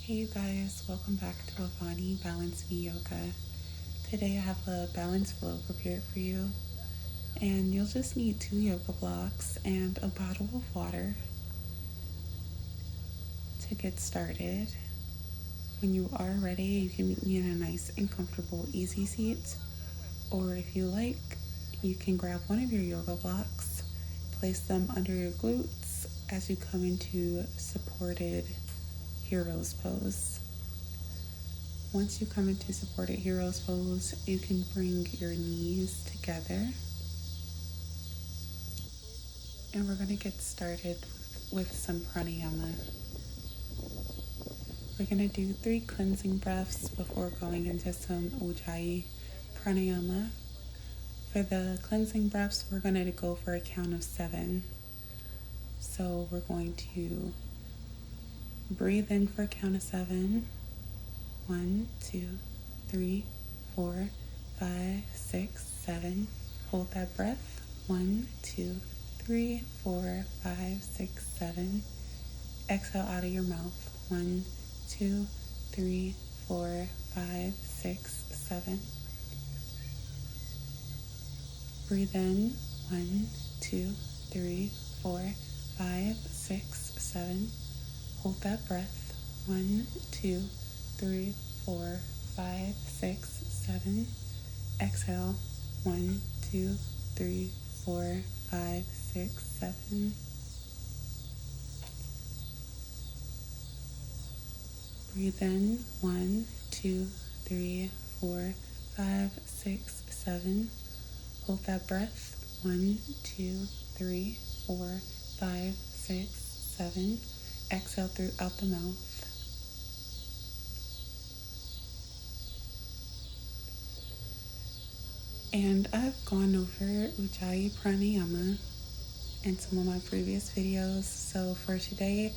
Hey you guys, welcome back to Avani Balance Me Yoga. Today I have a balance flow prepared for you, and you'll just need 2 yoga blocks and a bottle of water to get started. When you are ready, you can meet me in a nice and comfortable easy seat, or if you like, you can grab one of your yoga blocks, place them under your glutes as you come into supported hero's pose. Once you come into supported hero's pose, you can bring your knees together. And we're going to get started with some pranayama. We're going to do 3 cleansing breaths before going into some ujjayi pranayama. For the cleansing breaths, we're going to go for a count of 7. So we're going to breathe in for a count of 7. 1, 2, 3, 4, 5, 6, 7. Hold that breath. 1, 2, 3, 4, 5, 6, 7. Exhale out of your mouth. 1, 2, 3, 4, 5, 6, 7. Breathe in. 1, 2, 3, 4, 5, 6, 7. Hold that breath. 1, 2, 3, 4, 5, 6, 7. Exhale. 1, 2, 3, 4, 5, 6, 7. Breathe in. 1, 2, 3, 4, 5, 6, 7. Hold that breath. 1, 2, 3, 4, 5, 6, 7. Exhale throughout the mouth. And I've gone over Ujjayi Pranayama in some of my previous videos. So for today,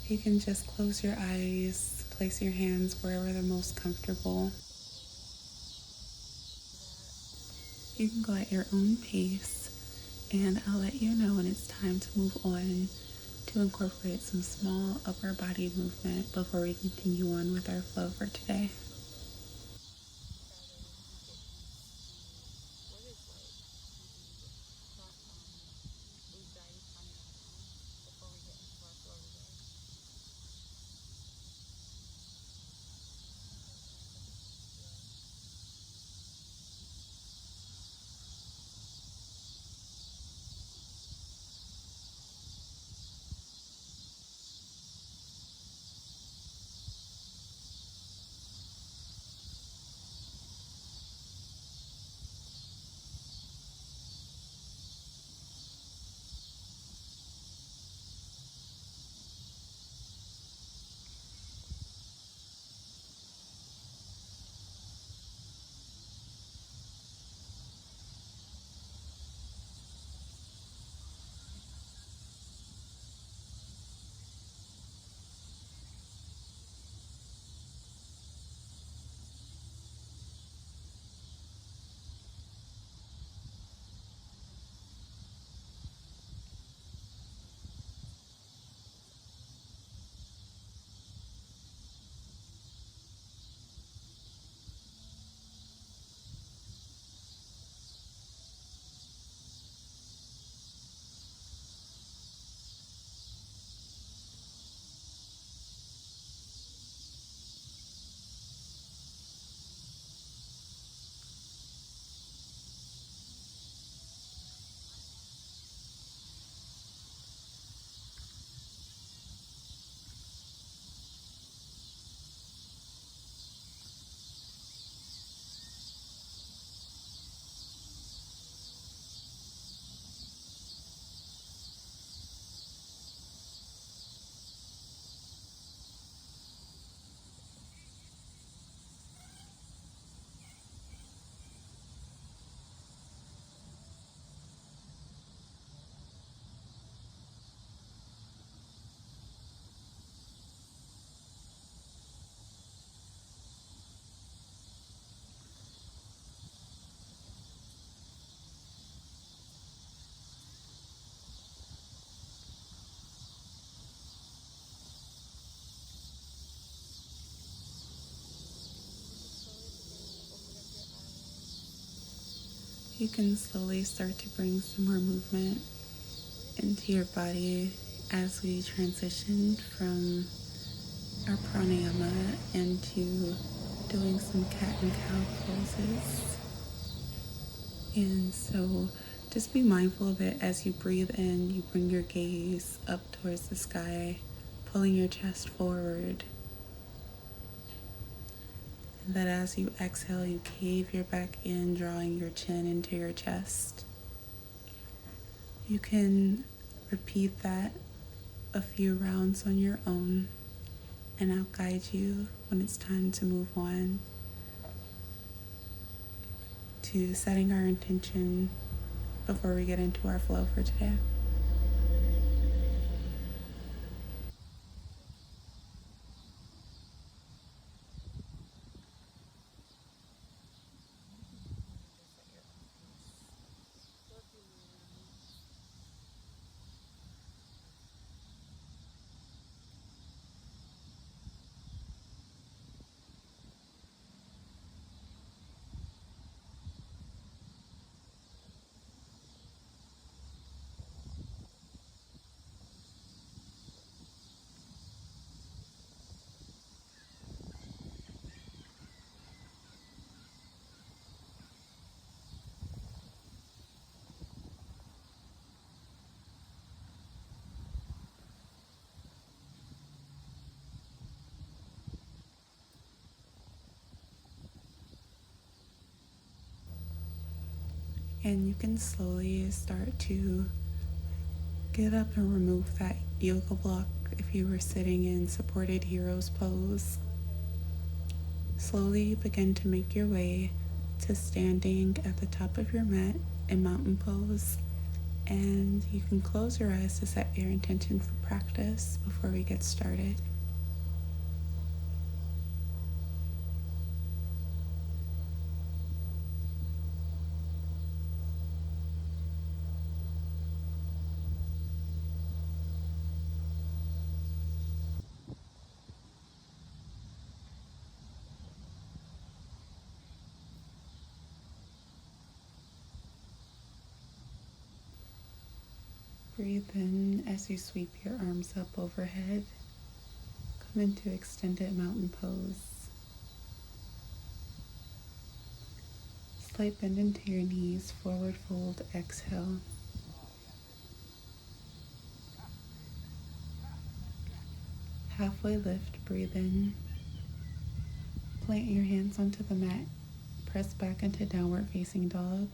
you can just close your eyes, place your hands wherever they're most comfortable. You can go at your own pace, and I'll let you know when it's time to move on to incorporate some small upper body movement before we continue on with our flow for today. You can slowly start to bring some more movement into your body as we transition from our pranayama into doing some cat and cow poses. And so just be mindful of it as you breathe in, you bring your gaze up towards the sky, pulling your chest forward. And that as you exhale, you cave your back in, drawing your chin into your chest. You can repeat that a few rounds on your own, and I'll guide you when it's time to move on to setting our intention before we get into our flow for today. And you can slowly start to get up and remove that yoga block if you were sitting in supported heroes pose. Slowly begin to make your way to standing at the top of your mat in mountain pose. And you can close your eyes to set your intention for practice before we get started. Breathe in as you sweep your arms up overhead. Come into extended mountain pose. Slight bend into your knees, forward fold, exhale. Halfway lift, breathe in. Plant your hands onto the mat. Press back into downward facing dog.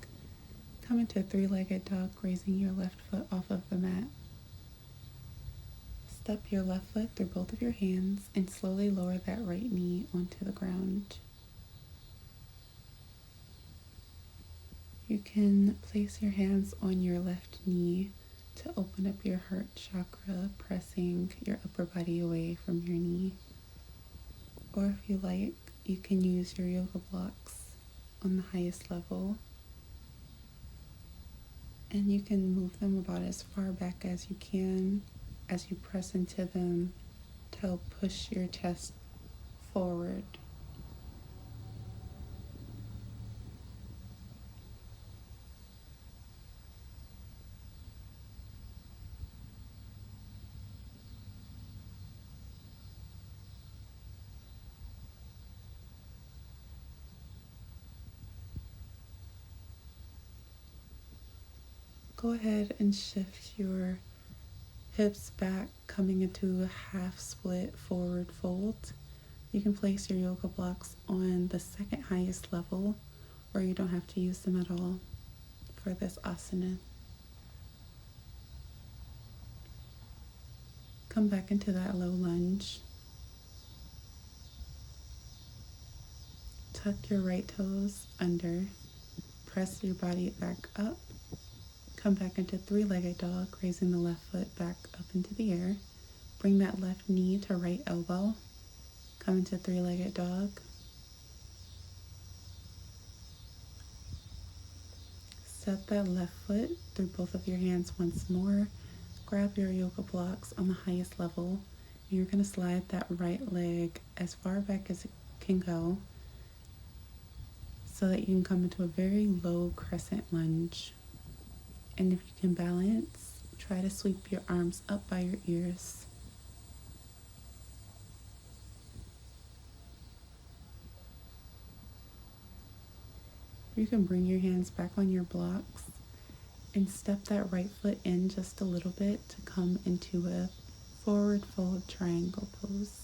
Come into three-legged dog, raising your left foot off of the mat. Step your left foot through both of your hands and slowly lower that right knee onto the ground. You can place your hands on your left knee to open up your heart chakra, pressing your upper body away from your knee. Or if you like, you can use your yoga blocks on the highest level. And you can move them about as far back as you can as you press into them to help push your chest forward. Go ahead and shift your hips back, coming into a half split forward fold. You can place your yoga blocks on the second highest level, or you don't have to use them at all for this asana. Come back into that low lunge. Tuck your right toes under. Press your body back up. Come back into three-legged dog, raising the left foot back up into the air. Bring that left knee to right elbow. Come into three-legged dog. Step that left foot through both of your hands once more. Grab your yoga blocks on the highest level. And you're going to slide that right leg as far back as it can go, so that you can come into a very low crescent lunge. And if you can balance, try to sweep your arms up by your ears. You can bring your hands back on your blocks and step that right foot in just a little bit to come into a forward fold triangle pose.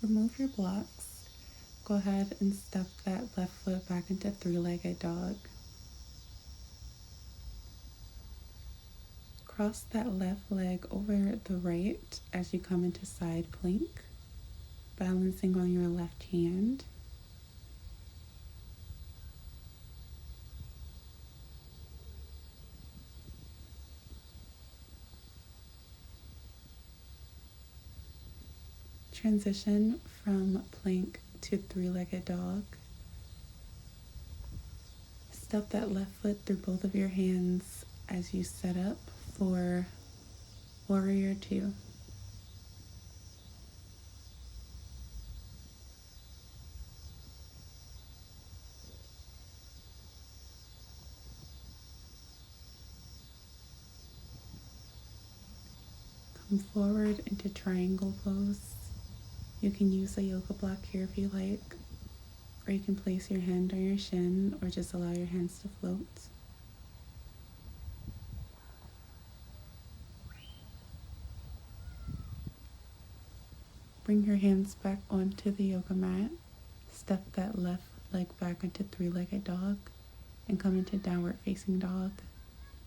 Remove your blocks. Go ahead and step that left foot back into three-legged dog. Cross that left leg over the right as you come into side plank, balancing on your left hand. Transition from plank to three-legged dog. Step that left foot through both of your hands as you set up for Warrior Two. Come forward into triangle pose. You can use a yoga block here if you like, or you can place your hand on your shin or just allow your hands to float. Bring your hands back onto the yoga mat. Step that left leg back into three-legged dog and come into downward facing dog.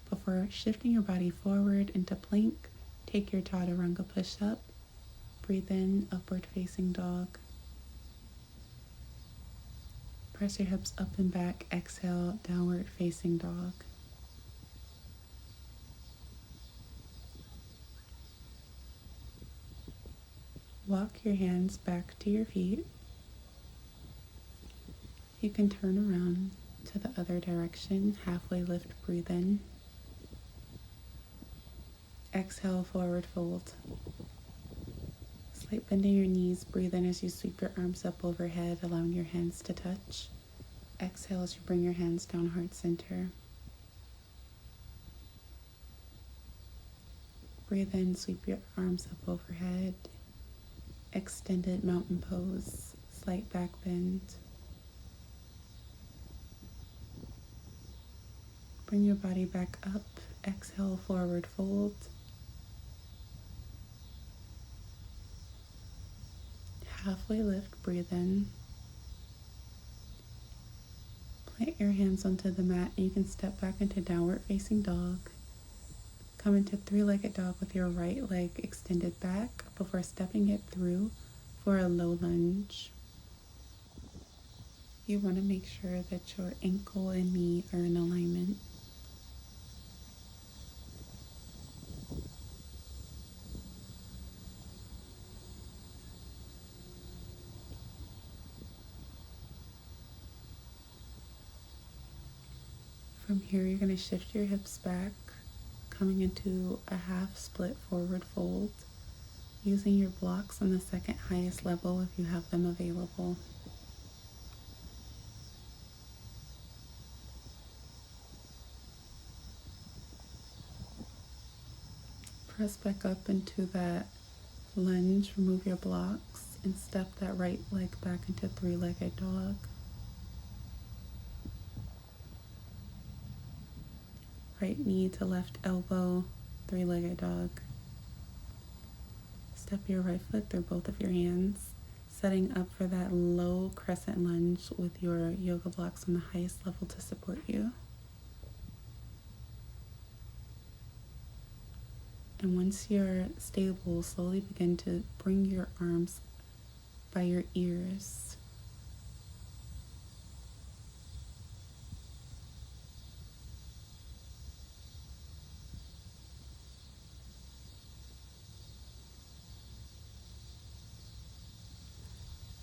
Before shifting your body forward into plank, take your chaturanga push-up. Breathe in, upward facing dog. Press your hips up and back. Exhale, downward facing dog. Walk your hands back to your feet. You can turn around to the other direction. Halfway lift, breathe in. Exhale, forward fold. Slight bend in your knees. Breathe in as you sweep your arms up overhead, allowing your hands to touch. Exhale as you bring your hands down, heart center. Breathe in, sweep your arms up overhead. Extended mountain pose, slight back bend. Bring your body back up. Exhale, forward fold. Halfway lift, breathe in. Plant your hands onto the mat and you can step back into downward facing dog. Come into three-legged dog with your right leg extended back before stepping it through for a low lunge. You want to make sure that your ankle and knee are in alignment. From here, you're going to shift your hips back, coming into a half split forward fold, using your blocks on the second highest level if you have them available. Press back up into that lunge, remove your blocks, and step that right leg back into three-legged dog. Right knee to left elbow, three-legged dog. Step your right foot through both of your hands, setting up for that low crescent lunge with your yoga blocks on the highest level to support you. And once you're stable, slowly begin to bring your arms by your ears.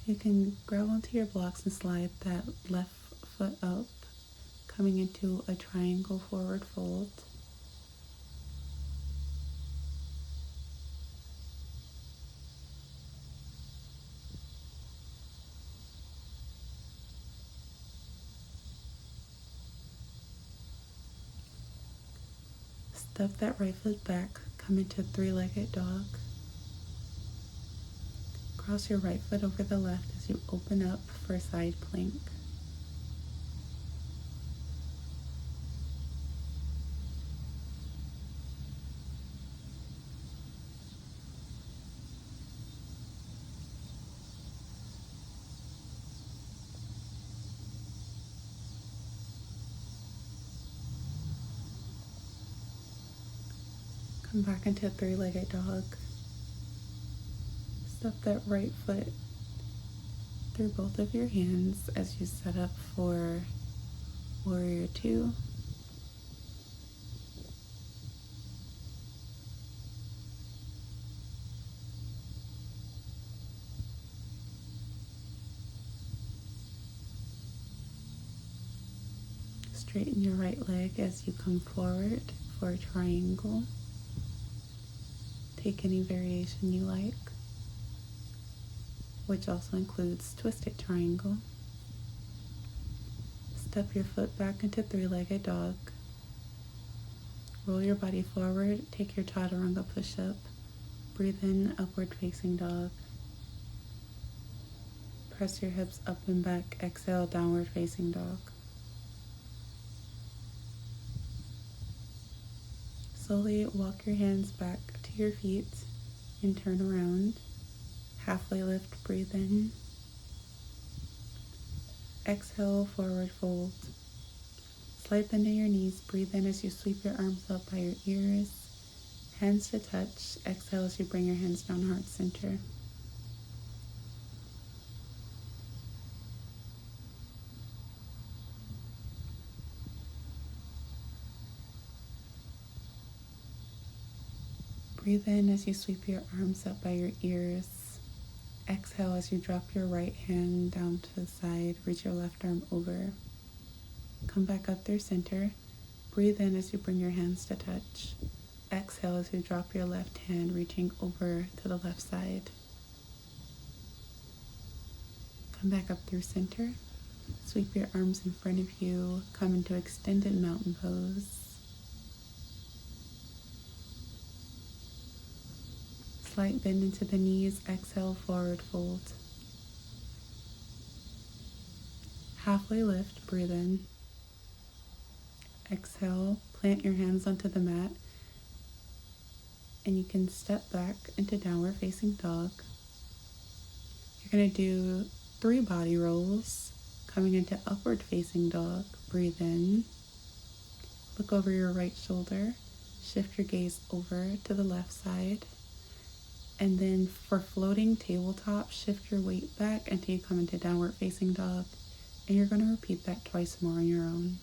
You can grab onto your blocks and slide that left foot up, coming into a triangle forward fold. Step that right foot back, come into three-legged dog. Cross your right foot over the left as you open up for side plank. Come back into three-legged dog. Step that right foot through both of your hands as you set up for warrior two. Straighten your right leg as you come forward for a triangle. Take any variation you like, which also includes twisted triangle. Step your foot back into three-legged dog. Roll your body forward, take your chaturanga push-up. Breathe in, upward facing dog. Press your hips up and back, exhale, downward facing dog. Slowly walk your hands back to your feet and turn around. Halfway lift, breathe in. Exhale, forward fold. Slight bend in your knees, breathe in as you sweep your arms up by your ears. Hands to touch, exhale as you bring your hands down heart center. Breathe in as you sweep your arms up by your ears. Exhale as you drop your right hand down to the side, reach your left arm over. Come back up through center. Breathe in as you bring your hands to touch. Exhale as you drop your left hand, reaching over to the left side. Come back up through center. Sweep your arms in front of you. Come into extended mountain pose. Slight bend into the knees. Exhale, forward fold. Halfway lift, breathe in. Exhale, plant your hands onto the mat. And you can step back into downward facing dog. You're going to do 3 body rolls. Coming into upward facing dog, breathe in. Look over your right shoulder. Shift your gaze over to the left side. And then for floating tabletop, shift your weight back until you come into downward facing dog. And you're going to repeat that twice more on your own.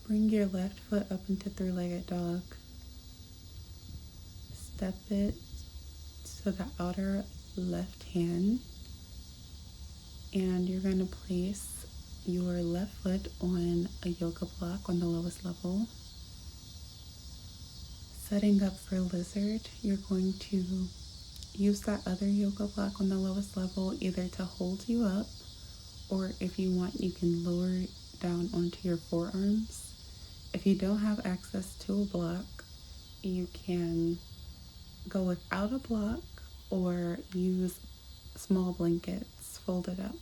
Bring your left foot up into three-legged dog. Step it to the outer left hand. And you're going to place your left foot on a yoga block on the lowest level. Setting up for lizard, you're going to use that other yoga block on the lowest level either to hold you up, or if you want, you can lower down onto your forearms. If you don't have access to a block, you can go without a block or use small blankets folded up.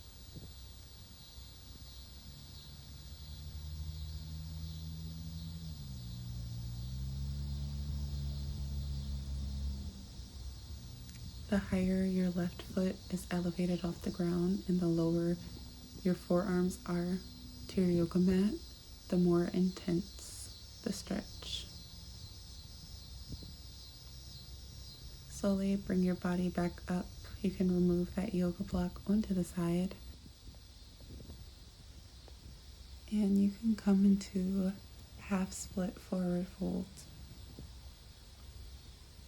The higher your left foot is elevated off the ground and the lower your forearms are to your yoga mat, the more intense the stretch. Slowly bring your body back up. You can remove that yoga block onto the side. And you can come into half split forward fold.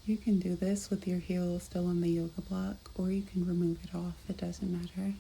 You can do this with your heel still on the yoga block, or you can remove it off, it doesn't matter.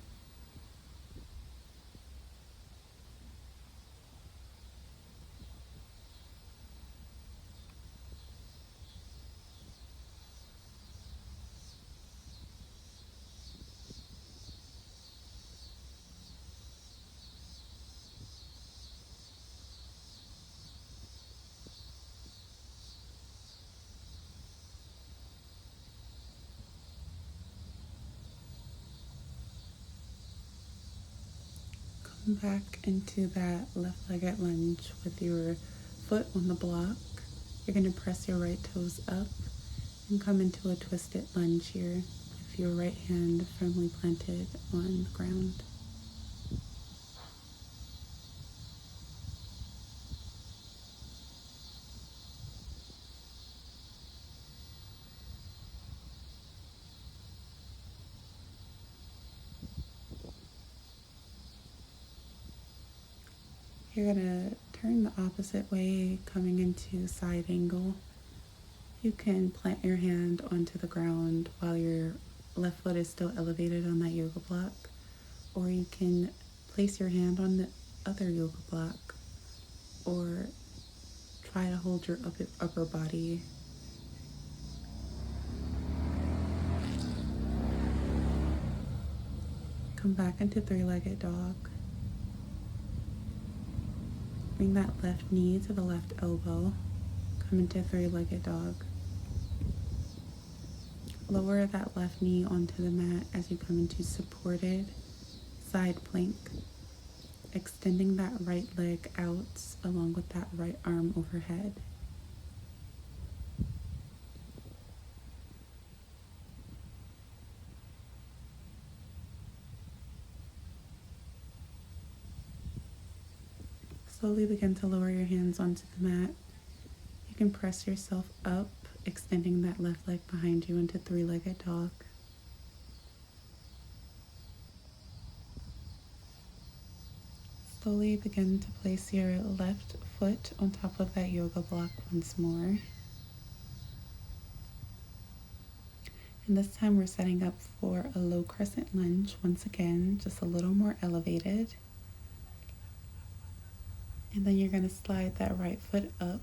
Come back into that left-legged lunge with your foot on the block. You're going to press your right toes up and come into a twisted lunge here with your right hand firmly planted on the ground. You're going to turn the opposite way, coming into side angle. You can plant your hand onto the ground while your left foot is still elevated on that yoga block, or you can place your hand on the other yoga block, or try to hold your upper body. Come back into three-legged dog. Bring that left knee to the left elbow. Come into three-legged dog. Lower that left knee onto the mat as you come into supported side plank, extending that right leg out along with that right arm overhead. Slowly begin to lower your hands onto the mat. You can press yourself up, extending that left leg behind you into three-legged dog. Slowly begin to place your left foot on top of that yoga block once more. And this time we're setting up for a low crescent lunge once again, just a little more elevated. And then you're going to slide that right foot up,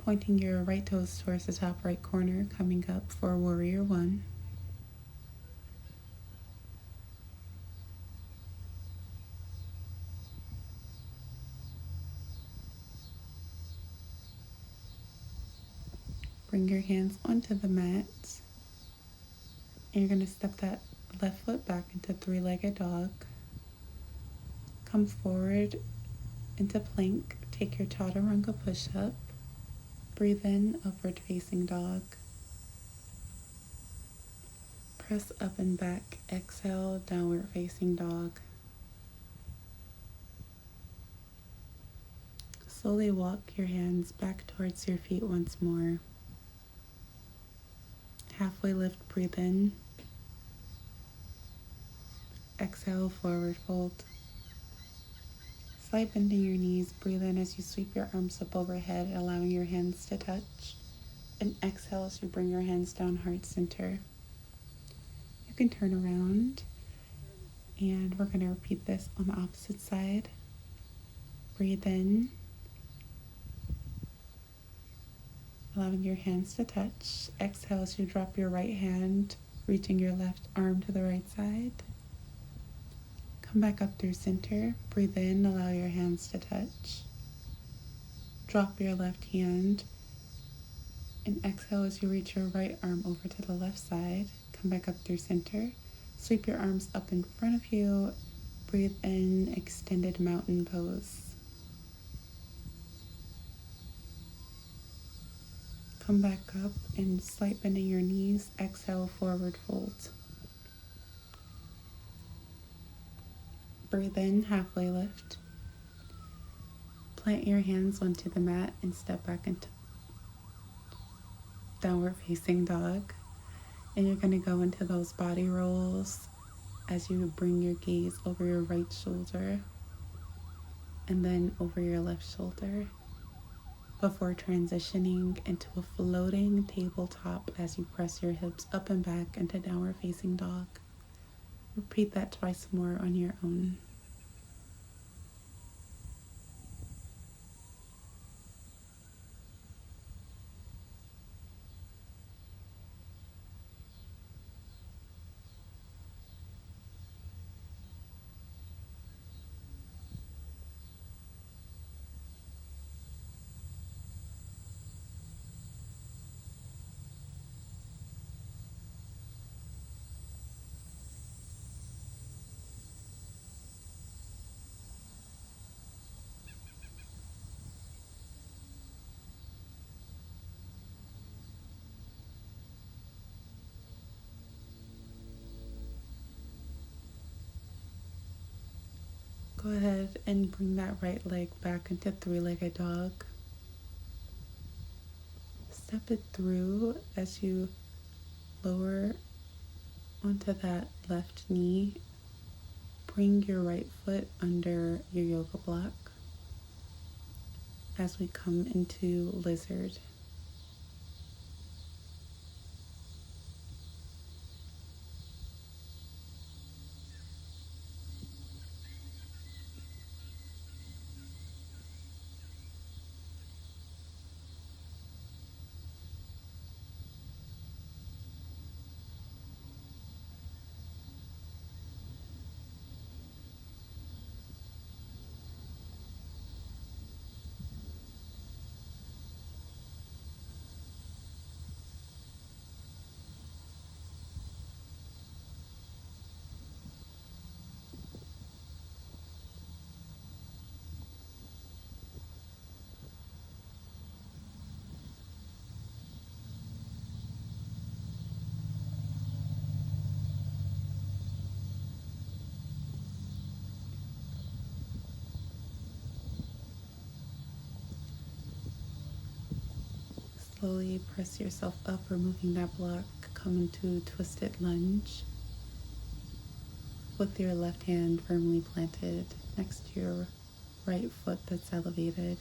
pointing your right toes towards the top right corner, coming up for warrior one. Bring your hands onto the mat. And you're going to step that left foot back into three-legged dog. Come forward into plank. Take your chaturanga push-up. Breathe in, upward facing dog. Press up and back. Exhale, downward facing dog. Slowly walk your hands back towards your feet once more. Halfway lift, breathe in. Exhale, forward fold. Slight bend in your knees, breathe in as you sweep your arms up overhead, allowing your hands to touch. And exhale as you bring your hands down heart center. You can turn around, and we're going to repeat this on the opposite side. Breathe in, allowing your hands to touch. Exhale as you drop your right hand, reaching your left arm to the right side. Come back up through center. Breathe in, allow your hands to touch. Drop your left hand, and exhale as you reach your right arm over to the left side. Come back up through center. Sweep your arms up in front of you. Breathe in, extended mountain pose. Come back up and slight bend in your knees. Exhale, forward fold. Breathe in, halfway lift. Plant your hands onto the mat and step back into downward facing dog. And you're going to go into those body rolls as you bring your gaze over your right shoulder and then over your left shoulder before transitioning into a floating tabletop as you press your hips up and back into downward facing dog. Repeat that twice more on your own. Go ahead and bring that right leg back into three-legged dog. Step it through as you lower onto that left knee. Bring your right foot under your yoga block as we come into lizard. Slowly press yourself up, removing that block. Come into twisted lunge with your left hand firmly planted next to your right foot that's elevated.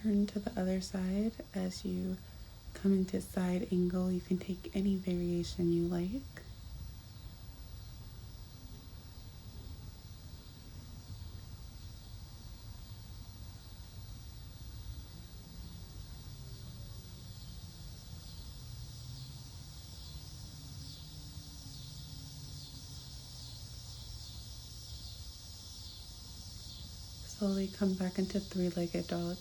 Turn to the other side. As you come into side angle, you can take any variation you like. Slowly come back into three-legged dog.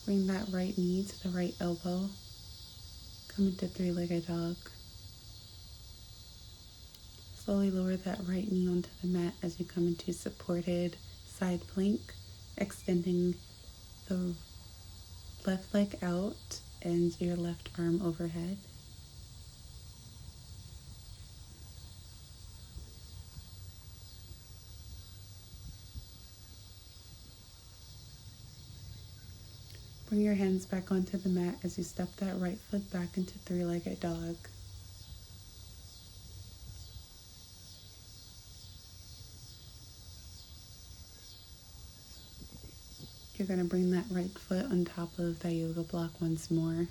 Bring that right knee to the right elbow. Come into three-legged dog. Slowly lower that right knee onto the mat as you come into supported side plank, extending the left leg out and your left arm overhead. Bring your hands back onto the mat as you step that right foot back into three-legged dog. You're going to bring that right foot on top of that yoga block once more.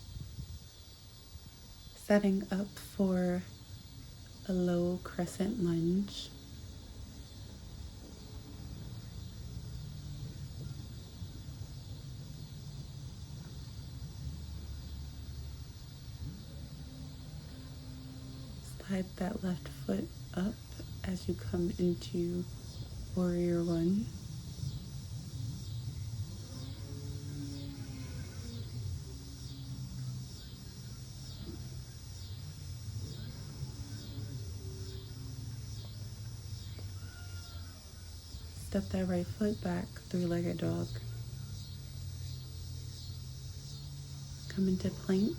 Setting up for a low crescent lunge. Slide that left foot up as you come into Warrior One. Step that right foot back, three-legged dog. Come into plank.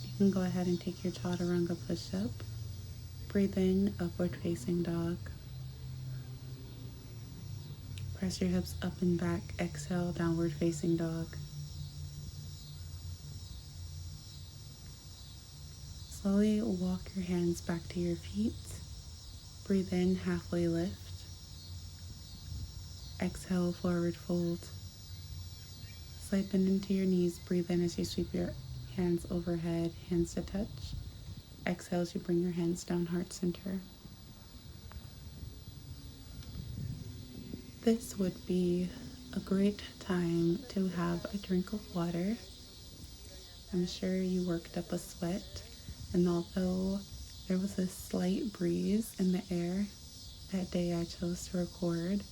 You can go ahead and take your chaturanga push-up. Breathe in, upward facing dog. Press your hips up and back. Exhale, downward facing dog. Slowly walk your hands back to your feet. Breathe in, halfway lift. Exhale, forward fold. Slide bend into your knees. Breathe in as you sweep your hands overhead, hands to touch. Exhale as you bring your hands down, heart center. This would be a great time to have a drink of water. I'm sure you worked up a sweat, and although there was a slight breeze in the air that day I chose to record,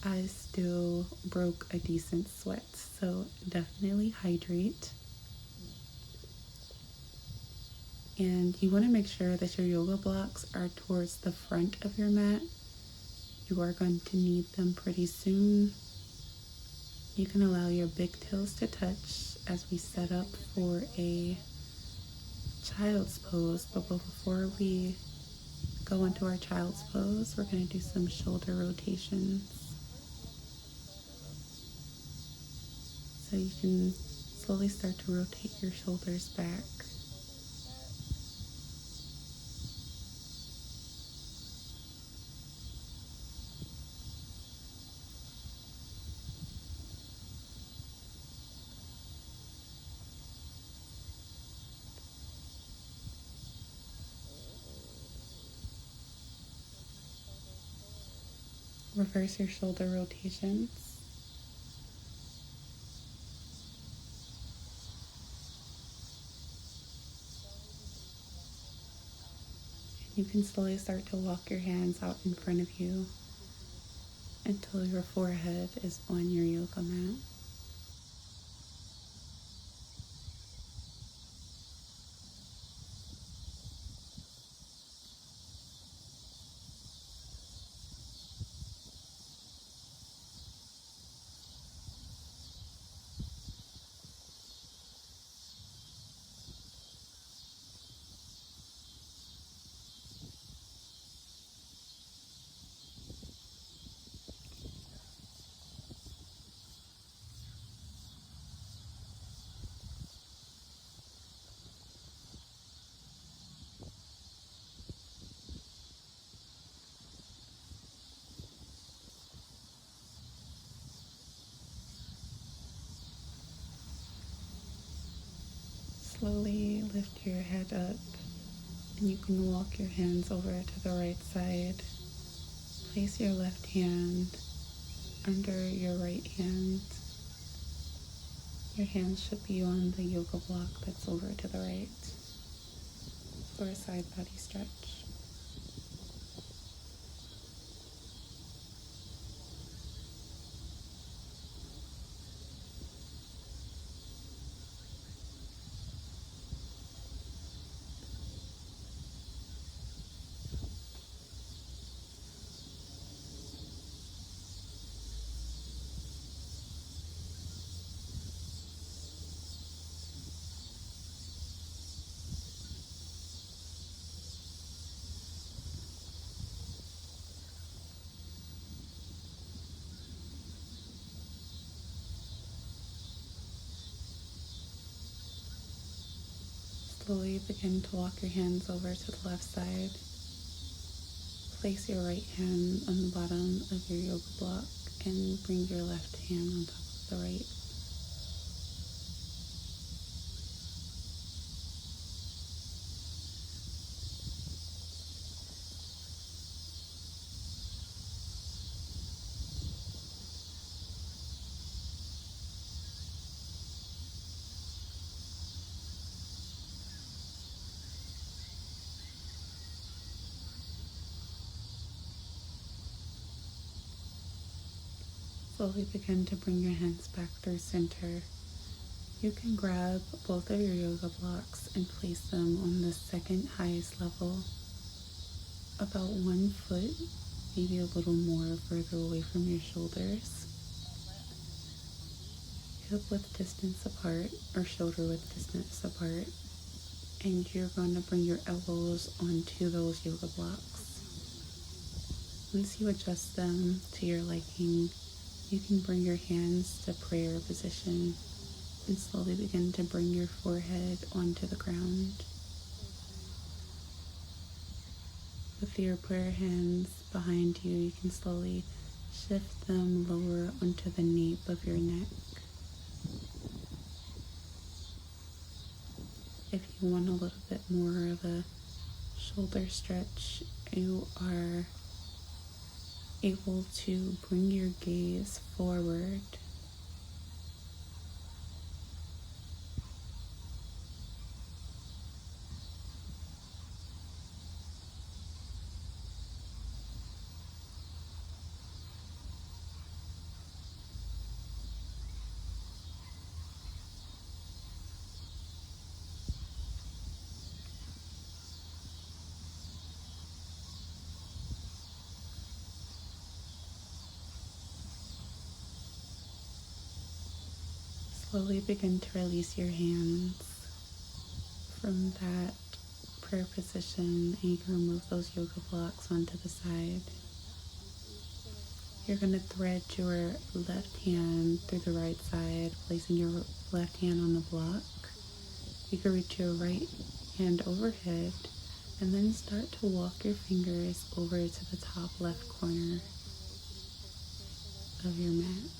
I still broke a decent sweat, so definitely hydrate. And you want to make sure that your yoga blocks are towards the front of your mat. You are going to need them pretty soon. You can allow your big toes to touch as we set up for a child's pose, but before we go into our child's pose, we're going to do some shoulder rotations. So you can slowly start to rotate your shoulders back. Reverse your shoulder rotations. You can slowly start to walk your hands out in front of you until your forehead is on your yoga mat. Slowly lift your head up, and you can walk your hands over to the right side. Place your left hand under your right hand. Your hands should be on the yoga block that's over to the right for a side body stretch. Slowly begin to walk your hands over to the left side. Place your right hand on the bottom of your yoga block and bring your left hand on top of the right. Slowly begin to bring your hands back through center. You can grab both of your yoga blocks and place them on the second highest level, about 1 foot maybe a little more further away from your shoulders. Hip width distance apart or shoulder width distance apart. And you're going to bring your elbows onto those yoga blocks. Once you adjust them to your liking, you can bring your hands to prayer position and slowly begin to bring your forehead onto the ground. With your prayer hands behind you, you can slowly shift them lower onto the nape of your neck. If you want a little bit more of a shoulder stretch, you are able to bring your gaze forward. Slowly begin to release your hands from that prayer position, and you can remove those yoga blocks onto the side. You're going to thread your left hand through the right side, placing your left hand on the block. You can reach your right hand overhead and then start to walk your fingers over to the top left corner of your mat.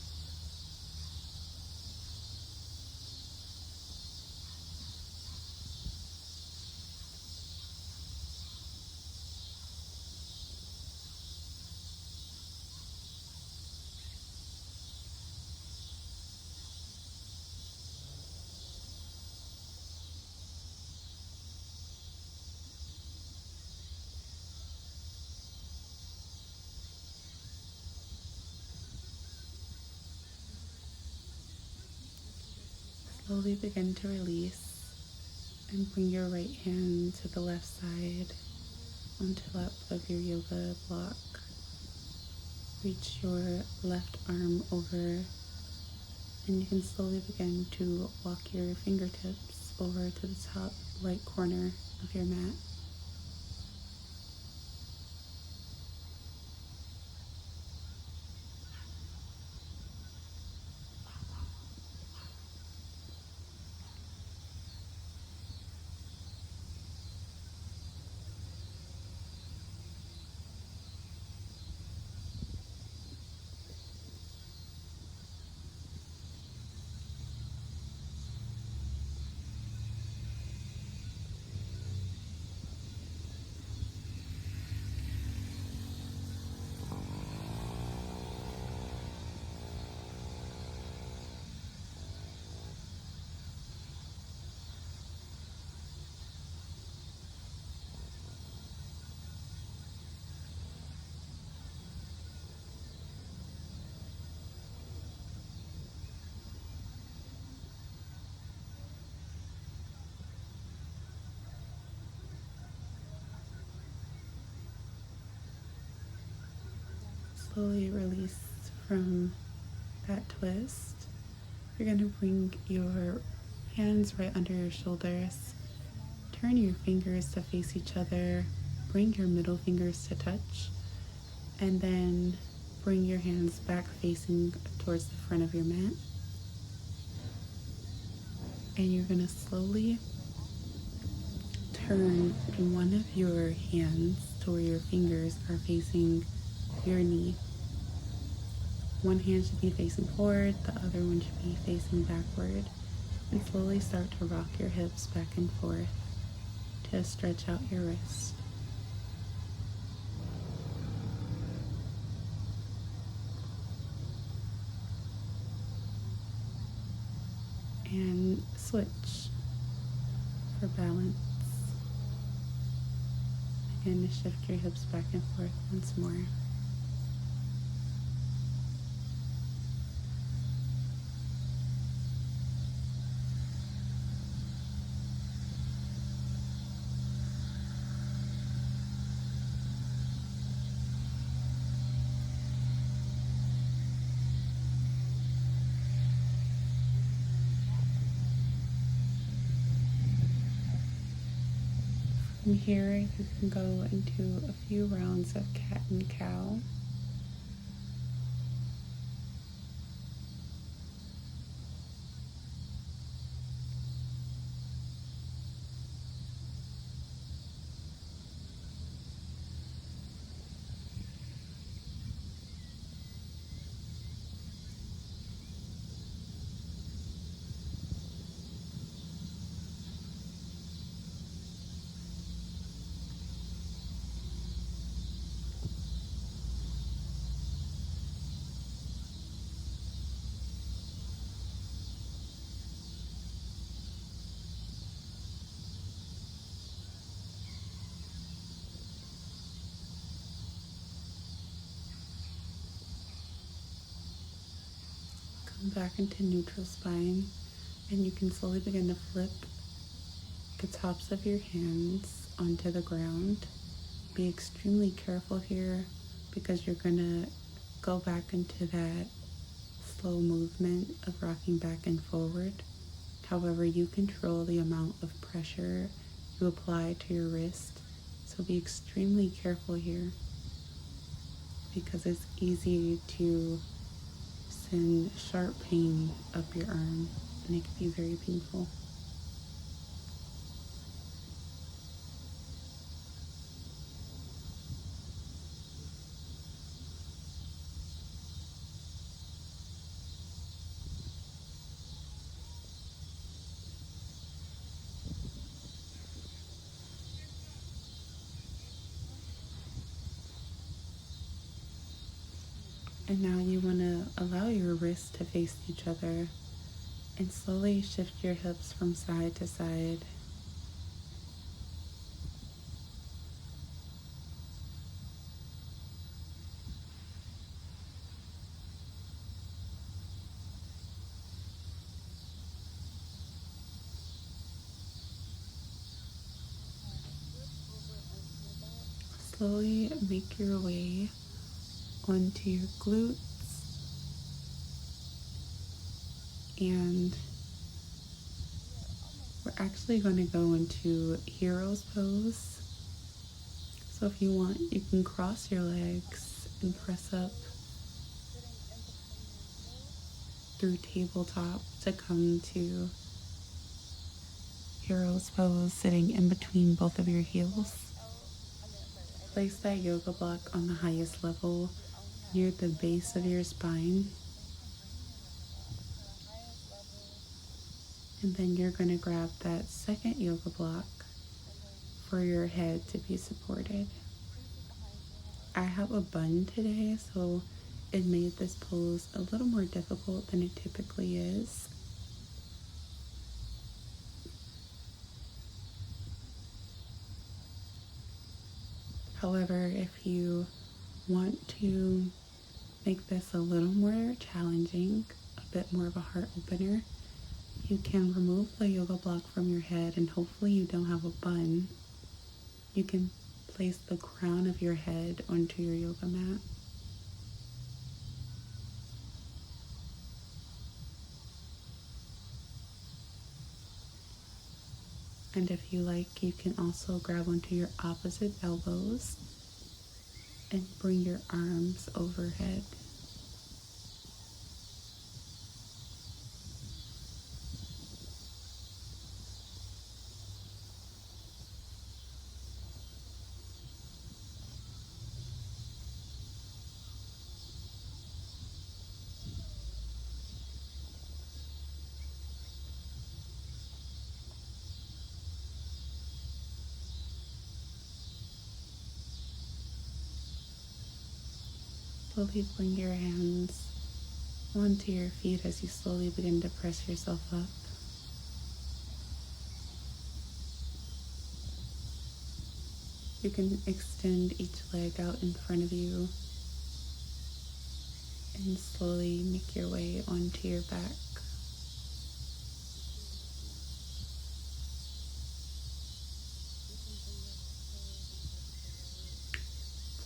Slowly begin to release and bring your right hand to the left side onto the lap of your yoga block. Reach your left arm over, and you can slowly begin to walk your fingertips over to the top right corner of your mat. Slowly release from that twist. You're going to bring your hands right under your shoulders. Turn your fingers to face each other. Bring your middle fingers to touch. And then bring your hands back facing towards the front of your mat. And you're going to slowly turn one of your hands to where your fingers are facing your knee. One hand should be facing forward, the other one should be facing backward. And slowly start to rock your hips back and forth to stretch out your wrist. And switch for balance. Again, shift your hips back and forth once more. From here, you can go into a few rounds of cat and cow. Come back into neutral spine, and you can slowly begin to flip the tops of your hands onto the ground. Be extremely careful here because you're gonna go back into that slow movement of rocking back and forward. However, you control the amount of pressure you apply to your wrist, so be extremely careful here because it's easy to send sharp pain up your arm, and it can be very painful. And now you want to allow your wrists to face each other and slowly shift your hips from side to side. Slowly make your way onto your glutes, and we're actually going to go into hero's pose. So if you want, you can cross your legs and press up through tabletop to come to hero's pose, sitting in between both of your heels. Place that yoga block on the highest level near the base of your spine. And then you're going to grab that second yoga block for your head to be supported. I have a bun today, so it made this pose a little more difficult than it typically is. However, if you want to make this a little more challenging, a bit more of a heart opener, you can remove the yoga block from your head, and hopefully you don't have a bun. You can place the crown of your head onto your yoga mat. And if you like, you can also grab onto your opposite elbows and bring your arms overhead. Slowly bring your hands onto your feet as you slowly begin to press yourself up. You can extend each leg out in front of you and slowly make your way onto your back.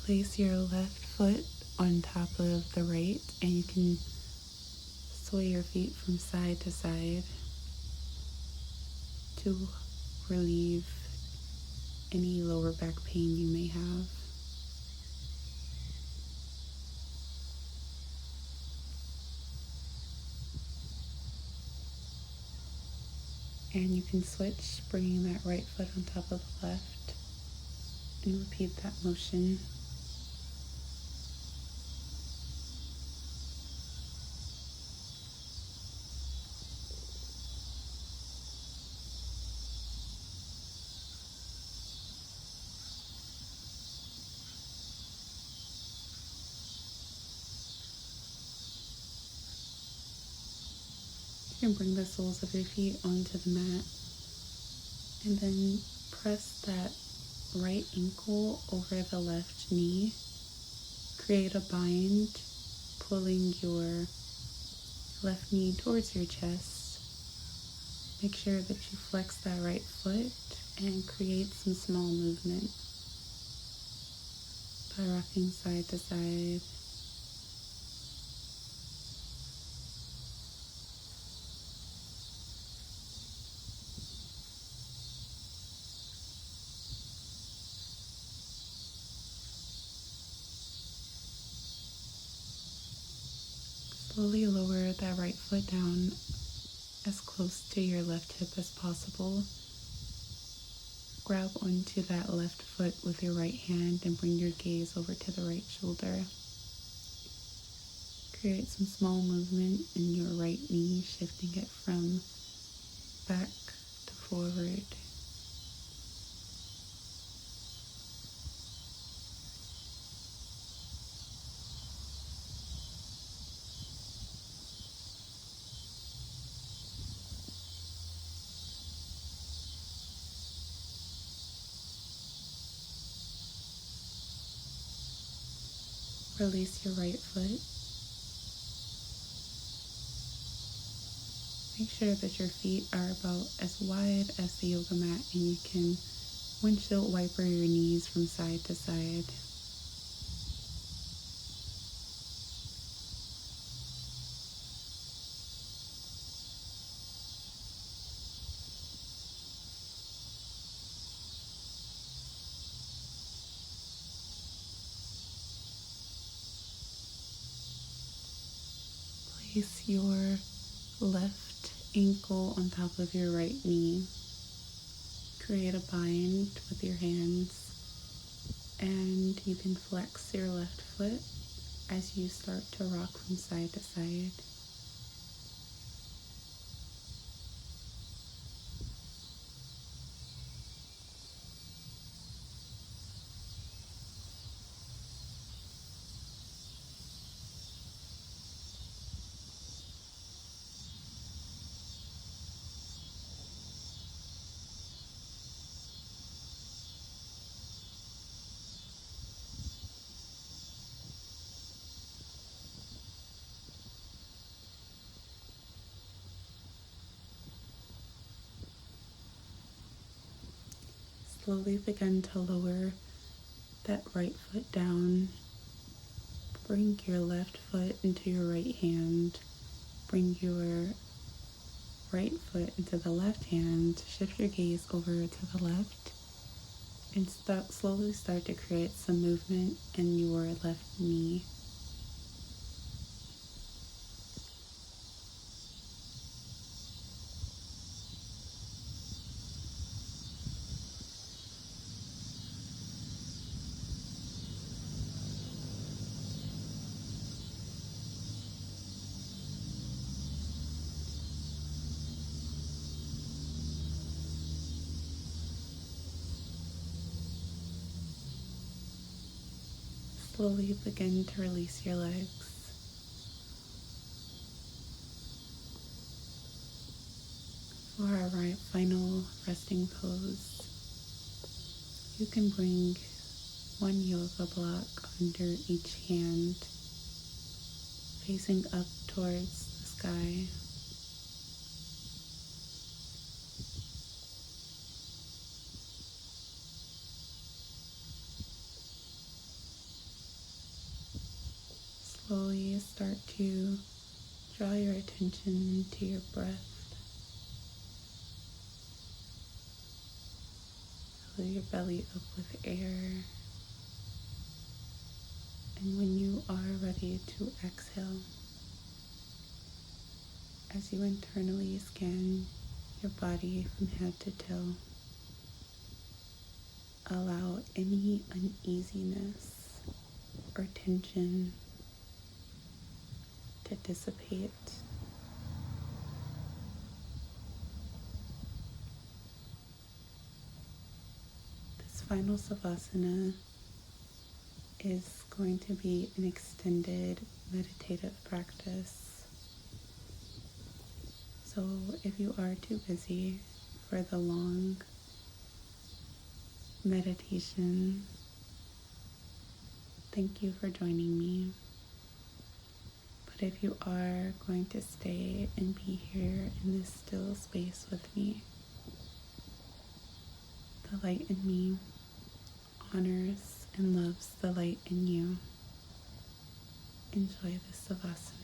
Place your left foot on top of the right, and you can sway your feet from side to side to relieve any lower back pain you may have. And you can switch, bringing that right foot on top of the left, and repeat that motion. You can bring the soles of your feet onto the mat, and then press that right ankle over the left knee. Create a bind, pulling your left knee towards your chest. Make sure that you flex that right foot and create some small movement by rocking side to side. Slowly lower that right foot down as close to your left hip as possible. Grab onto that left foot with your right hand and bring your gaze over to the right shoulder. Create some small movement in your right knee, shifting it from back to forward. Release your right foot. Make sure that your feet are about as wide as the yoga mat, and you can windshield wiper your knees from side to side. Place your left ankle on top of your right knee. Create a bind with your hands, and you can flex your left foot as you start to rock from side to side. Slowly begin to lower that right foot down. Bring your left foot into your right hand. Bring your right foot into the left hand. Shift your gaze over to the left and slowly start to create some movement in your left knee. Slowly begin to release your legs. For our final resting pose, you can bring one yoga block under each hand, facing up towards the sky. Slowly start to draw your attention to your breath. fill your belly up with air. And when you are ready to exhale, as you internally scan your body from head to toe, allow any uneasiness or tension to dissipate. This final Savasana is going to be an extended meditative practice. So if you are too busy for the long meditation, thank you for joining me. But if you are going to stay and be here in this still space with me, the light in me honors and loves the light in you. Enjoy this Savasana.